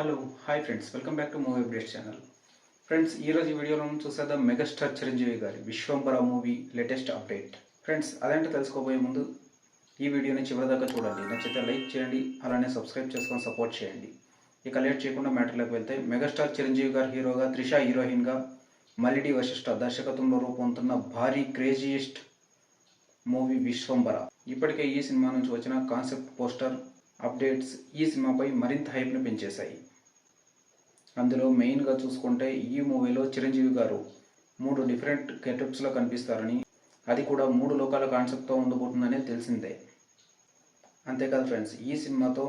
Hello hi friends, welcome back to movie updates channel. Friends, ఈరోజు ఈ వీడియోలో మనం చూసేద్దాం మెగాస్టార్ చిరంజీవి గారి Vishwambhara movie latest update. Friends, అదేంటో తెలుసుకోబోయే ముందు ఈ వీడియోని చివరిదాకా చూడండి. నచ్చితే లైక్ చేయండి, అలానే సబ్స్క్రైబ్ చేసుకొని సపోర్ట్ చేయండి. ఇక లేట్ చేయకుండా మ్యాటర్లోకి వెళ్తే, మెగాస్టార్ చిరంజీవి గారు హీరోగా, త్రిష హీరోయిన్గా, మల్లిడి వశిష్ఠ దర్శకత్వంలో రూపొందుతున్న భారీ క్రేజియెస్ట్ మూవీ విశ్వంబర. ఇప్పటికే ఈ సినిమా నుంచి వచ్చిన కాన్సెప్ట్ పోస్టర్ అప్డేట్స్ ఈ సినిమాపై మరింత హైప్ను పెంచేశాయి. అందులో మెయిన్గా చూసుకుంటే ఈ మూవీలో చిరంజీవి గారు 3 డిఫరెంట్ గెటప్స్లో కనిపిస్తారని, అది కూడా 3 లోకాల కాన్సెప్ట్తో ఉండబోతుందని తెలిసిందే. అంతేకాదు ఫ్రెండ్స్, ఈ సినిమాతో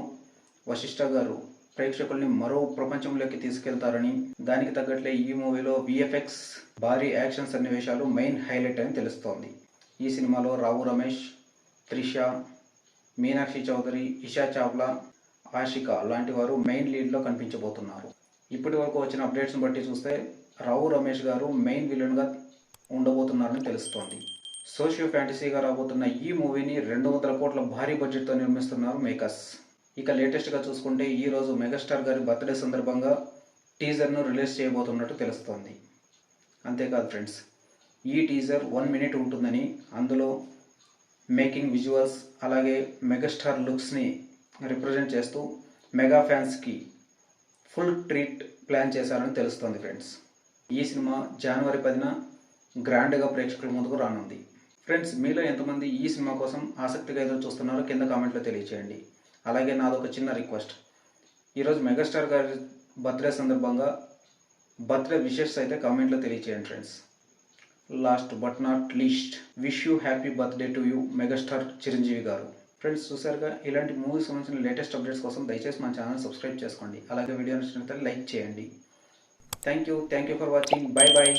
వశిష్ఠ గారు ప్రేక్షకుల్ని మరో ప్రపంచంలోకి తీసుకెళ్తారని, దానికి తగ్గట్లే ఈ మూవీలో విఎఫ్ఎక్స్, భారీ యాక్షన్ సన్నివేశాలు మెయిన్ హైలైట్ అని తెలుస్తోంది. ఈ సినిమాలో రావు రమేష్, త్రిష, మీనాక్షి చౌదరి, ఇషా చావ్లా, ఆషిక లాంటి వారు మెయిన్ లీడ్లో కనిపించబోతున్నారు. ఇప్పటి వరకు వచ్చిన అప్డేట్స్ని బట్టి చూస్తే రావు రమేష్ గారు మెయిన్ విలన్గా ఉండబోతున్నారని తెలుస్తోంది. సోషియో ఫ్యాంటసీగా రాబోతున్న ఈ మూవీని 200 కోట్ల భారీ బడ్జెట్తో నిర్మిస్తున్నారు మేకర్స్. ఇక లేటెస్ట్గా చూసుకుంటే ఈరోజు మెగాస్టార్ గారి బర్త్డే సందర్భంగా టీజర్ను రిలీజ్ చేయబోతున్నట్టు తెలుస్తోంది. అంతేకాదు ఫ్రెండ్స్, ఈ టీజర్ 1 మినిట్ ఉంటుందని, అందులో మేకింగ్ విజువల్స్ అలాగే మెగాస్టార్ లుక్స్ని రిప్రజెంట్ చేస్తూ మెగా ఫ్యాన్స్కి ఫుల్ ట్రీట్ ప్లాన్ చేశారని తెలుస్తోంది ఫ్రెండ్స్. ఈ సినిమా జనవరి 10న గ్రాండ్గా ప్రేక్షకుల ముందుకు రానుంది. ఫ్రెండ్స్, మీలో ఎంతమంది ఈ సినిమా కోసం ఆసక్తిగా ఎదురు చూస్తున్నారో కింద కామెంట్లో తెలియచేయండి. అలాగే నాదొక చిన్న రిక్వెస్ట్, ఈరోజు మెగాస్టార్ గారి బర్త్డే సందర్భంగా బర్త్డే విషెస్ అయితే కామెంట్లో తెలియచేయండి friends. Last but not least, wish you happy birthday to you megastar Chiranjeevi గారు. ఫ్రెండ్స్, చూసారుగా, ఇలాంటి మూవీస్ సంబంధించిన లేటెస్ట్ అప్డేట్స్ కోసం దయచేసి మన ఛానల్ సబ్స్క్రైబ్ చేసుకోండి. అలాగే వీడియో నచ్చినట్లయితే లైక్ చేయండి. Thank you for watching. Bye bye.